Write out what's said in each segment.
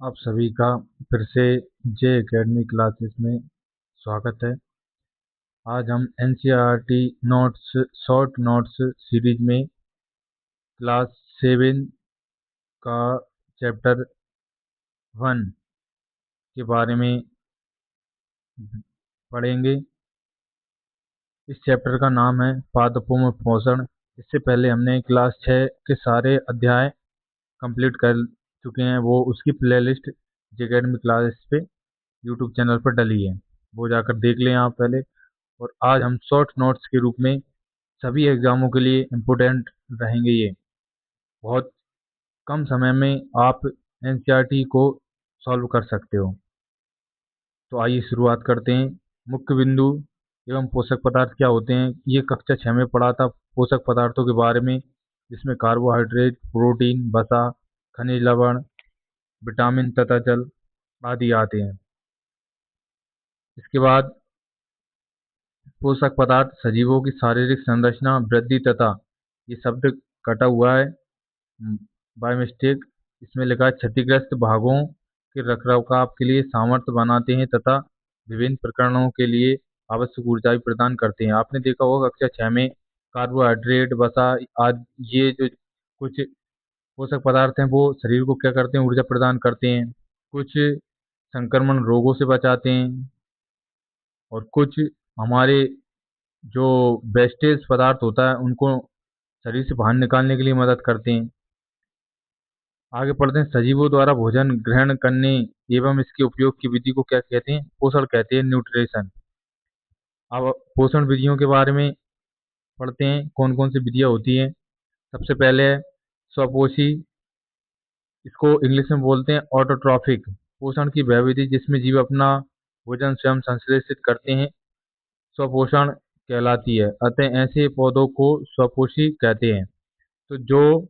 आप सभी का फिर से जे एकेडमी क्लासेस में स्वागत है। आज हम NCERT notes short notes series में क्लास 7 का चैप्टर 1 के बारे में पढ़ेंगे। इस चैप्टर का नाम है पादपों में पोषण। इससे पहले हमने क्लास 6 के सारे अध्याय कंप्लीट कर चुके हैं। वो उसकी प्लेलिस्ट जे एकेडमी क्लासेस पे यूट्यूब चैनल पर डली है, वो जाकर देख लें आप पहले। और आज हम शॉर्ट नोट्स के रूप में सभी एग्जामों के लिए इम्पोर्टेंट रहेंगे। ये बहुत कम समय में आप एनसीईआरटी को सॉल्व कर सकते हो। तो आइए शुरुआत करते हैं। मुख्य बिंदु एवं पोषक पदार्थ क्या होते हैं, ये कक्षा 6 में पढ़ा था पोषक पदार्थों के बारे में, जिसमें कार्बोहाइड्रेट, प्रोटीन, वसा, खनिज लवण, विटामिन तथा जल आदि आते हैं। इसके बाद पोषक पदार्थ सजीवों की शारीरिक संरचना, वृद्धि तथा, ये शब्द कटा हुआ है बाय मिस्टेक, इसमें लिखा है क्षतिग्रस्त भागों के रखरखाव के लिए सामर्थ्य बनाते हैं तथा विभिन्न प्रकरणों के लिए आवश्यक ऊर्जा भी प्रदान करते हैं। आपने देखा होगा कक्षा 6 में कार्बोहाइड्रेट, वसा आदि, ये जो कुछ पोषक पदार्थ हैं वो शरीर को क्या करते हैं, ऊर्जा प्रदान करते हैं। कुछ संक्रमण रोगों से बचाते हैं और कुछ हमारे जो वेस्टेज पदार्थ होता है उनको शरीर से बाहर निकालने के लिए मदद करते हैं। आगे पढ़ते हैं। सजीवों द्वारा भोजन ग्रहण करने एवं इसके उपयोग की विधि को क्या कहते हैं, पोषण कहते हैं, न्यूट्रिशन। अब पोषण विधियों के बारे में पढ़ते हैं, कौन कौन सी विधियां होती हैं। सबसे पहले है स्वपोषी, इसको इंग्लिश में बोलते हैं ऑटोट्रॉफिक पोषण की वह विधि जिसमें जीव अपना भोजन स्वयं संश्लेषित करते हैं, स्वपोषण कहलाती है। अतः ऐसे पौधों को स्वपोषी कहते हैं। तो जो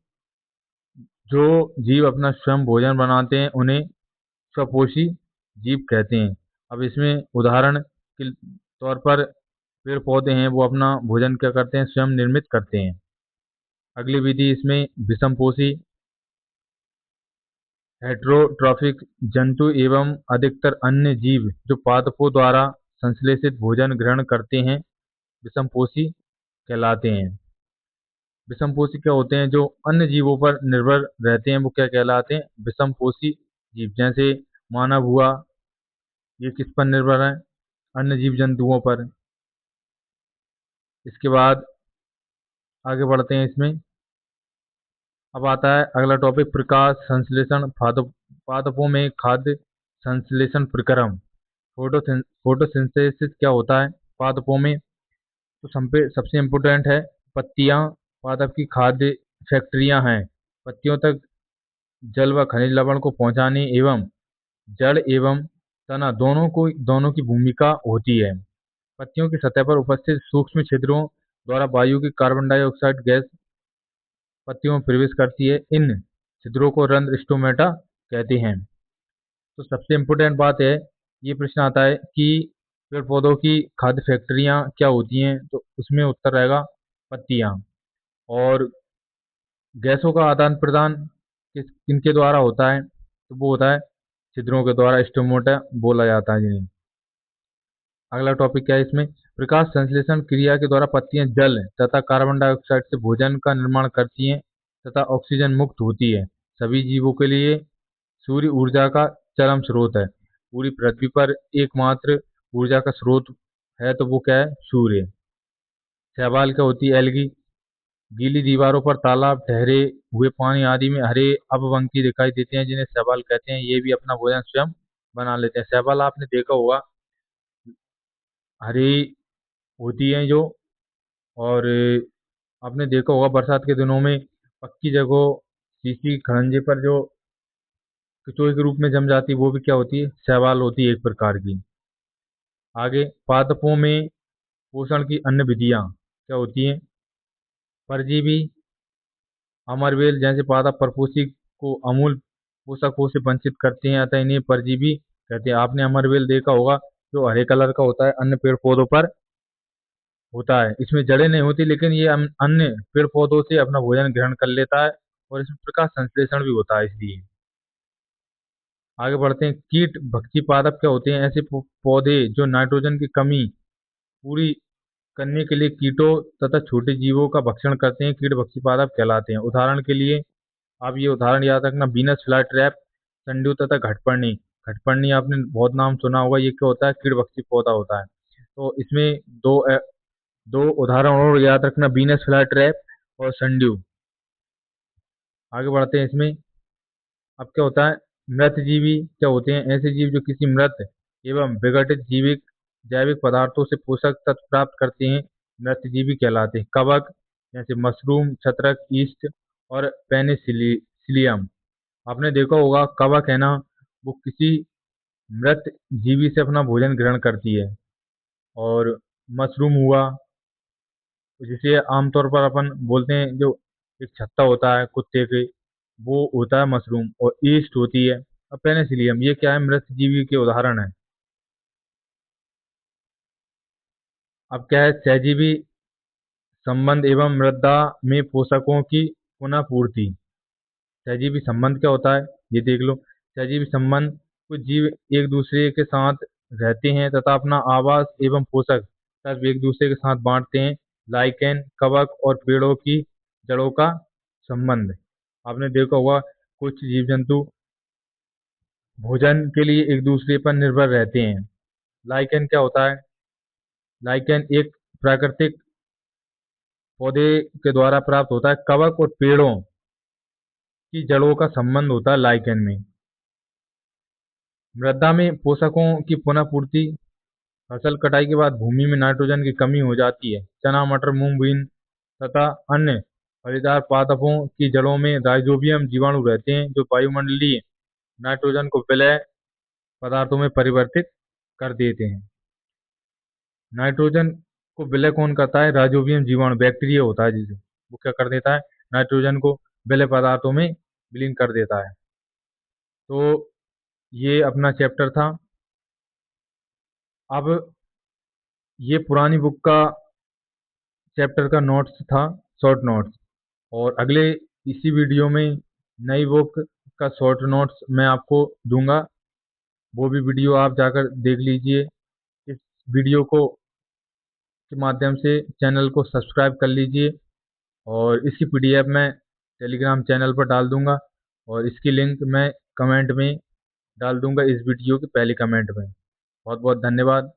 जो जीव अपना स्वयं भोजन बनाते हैं उन्हें स्वपोषी जीव कहते हैं। अब इसमें उदाहरण के तौर पर पेड़ पौधे हैं, वो अपना भोजन क्या करते हैं, स्वयं निर्मित करते हैं। अगली विधि इसमें विषमपोषी हेटेरोट्रॉफिक जंतु एवं अधिकतर अन्य जीव जो पादपों द्वारा संश्लेषित भोजन ग्रहण करते हैं विषमपोषी कहलाते हैं। विषमपोषी क्या होते हैं, जो अन्य जीवों पर निर्भर रहते हैं वो क्या कहलाते हैं, विषमपोषी जीव। जैसे मानव हुआ, ये किस पर निर्भर है, अन्य जीव जंतुओं पर। इसके बाद आगे बढ़ते हैं। इसमें अब आता है अगला टॉपिक, प्रकाश संश्लेषण पादपों में खाद्य संश्लेषण प्रक्रम। फोटोसिंथेसिस क्या होता है पादपों में, तो सबसे इम्पोर्टेंट है पत्तियां पादप की खाद्य फैक्ट्रियां हैं। पत्तियों तक जल व खनिज लवण को पहुंचाने एवं जड़ एवं तना दोनों की भूमिका होती है। पत्तियों की सतह पर उपस्थित सूक्ष्म छिद्रों द्वारा वायु की कार्बन डाइऑक्साइड गैस पत्तियों में प्रवेश करती है। इन छिद्रों को रंध्र स्टोमेटा कहते हैं। तो सबसे इम्पोर्टेंट बात है, ये प्रश्न आता है कि पेड़ पौधों की खाद्य फैक्ट्रियां क्या होती हैं, तो उसमें उत्तर रहेगा पत्तियां। और गैसों का आदान प्रदान किनके द्वारा होता है, तो वो होता है छिद्रों के द्वारा, स्टोमेटा बोला जाता है जिन्हें। अगला टॉपिक क्या है इसमें, प्रकाश संश्लेषण क्रिया के द्वारा पत्तियां जल तथा कार्बन डाइऑक्साइड से भोजन का निर्माण करती हैं तथा ऑक्सीजन मुक्त होती है। सभी जीवों के लिए सूर्य ऊर्जा का चरम स्रोत है। पूरी पृथ्वी पर एकमात्र ऊर्जा का स्रोत है तो वो क्या है, सूर्य। शैवाल क्या होती है, एल्गी। गीली दीवारों पर तालाब, ठहरे हुए पानी आदि में हरे अपवंकी दिखाई देते हैं जिन्हें शैवाल कहते हैं। ये भी अपना भोजन स्वयं बना लेते हैं। शैवाल आपने देखा होगा हरी होती है जो, और आपने देखा होगा बरसात के दिनों में पक्की जगह सीसी खड़ंजे पर जो किचोई के रूप में जम जाती है वो भी क्या होती है, शैवाल होती है एक प्रकार की। आगे पादपों में पोषण की अन्य विधियां क्या होती हैं, परजीवी अमरवेल जैसे पादप परपोषी को अमूल पोषकों से वंचित करते हैं, अतः इन्हें परजीवी कहते हैं। आपने अमरवेल देखा होगा जो हरे कलर का होता है, अन्य पेड़ पौधों पर होता है। इसमें जड़ें नहीं होती लेकिन ये अन्य पेड़ पौधों से अपना भोजन ग्रहण कर लेता है और इसमें प्रकाश संश्लेषण भी होता है इसलिए। आगे बढ़ते हैं। कीट भक्षी पादप क्या होते हैं? ऐसे पौधे जो नाइट्रोजन की कमी पूरी करने के लिए कीटों तथा छोटे जीवों का भक्षण करते हैं, कीट भक्षी पादप कहलाते हैं। उदाहरण के लिए आप ये उदाहरण याद रखना, वीनस फ्लाई ट्रैप, संडू तथा घटपर्णी। घटपर्णी आपने बहुत नाम सुना होगा, ये क्या होता है? कीट भक्षी पौधा होता है। तो इसमें दो उदाहरण और याद रखना, वीनस फ्लाई ट्रैप और संडू। आगे बढ़ते हैं इसमें। अब क्या होता है? मृत जीवी क्या होते हैं? ऐसे जीव जो किसी मृत एवं विघटित जीविक जैविक पदार्थों से पोषक तत्व प्राप्त करते हैं, मृत जीवी कहलाते हैं। कवक जैसे मशरूम, छत्रक, ईस्ट और पेनिसिलियम। आपने देखा होगा कवक है ना, वो किसी मृत जीवी से अपना भोजन ग्रहण करती है। और मशरूम हुआ, जिसे आमतौर पर अपन बोलते हैं, जो एक छत्ता होता है कुत्ते के, वो होता है मशरूम। और ईस्ट होती है, और पेनिसिलियम, ये क्या है? मृत जीवी के उदाहरण है। अब क्या है? सहजीवी संबंध एवं मृदा में पोषकों की पुनः पूर्ति। सहजीवी संबंध क्या होता है, ये देख लो। सहजीवी संबंध, कुछ जीव एक दूसरे के साथ रहते हैं तथा अपना आवास एवं पोषक तत्व एक दूसरे के साथ बांटते हैं। लाइकेन, कवक और पेड़ों की जड़ों का संबंध। आपने देखा होगा कुछ जीव जंतु भोजन के लिए एक दूसरे पर निर्भर रहते हैं। लाइकेन क्या होता है? लाइकेन एक प्राकृतिक पौधे के द्वारा प्राप्त होता है। कवक और पेड़ों की जड़ों का संबंध होता है लाइकेन में। मृदा में पोषकों की पुनः पूर्ति। फसल कटाई के बाद भूमि में नाइट्रोजन की कमी हो जाती है। चना, मटर, मूंग, बीन तथा अन्य फलीदार पादपों की जड़ों में राइजोबियम जीवाणु रहते हैं, जो वायुमंडलीय नाइट्रोजन को विलय पदार्थों में परिवर्तित कर देते हैं। नाइट्रोजन को विलय कौन करता है? राइजोबियम जीवाणु, बैक्टीरिया होता है, जिसे वो क्या कर देता है? नाइट्रोजन को विलय पदार्थों में विलीन कर देता है। तो ये अपना चैप्टर था। अब ये पुरानी बुक का चैप्टर का नोट्स था, शॉर्ट नोट्स। और अगले इसी वीडियो में नई बुक का शॉर्ट नोट्स मैं आपको दूंगा, वो भी वीडियो आप जाकर देख लीजिए। इस वीडियो को के माध्यम से चैनल को सब्सक्राइब कर लीजिए, और इसकी पीडीएफ मैं टेलीग्राम चैनल पर डाल दूंगा, और इसकी लिंक मैं कमेंट में डाल दूंगा, इस वीडियो के पहले कमेंट में। बहुत बहुत धन्यवाद।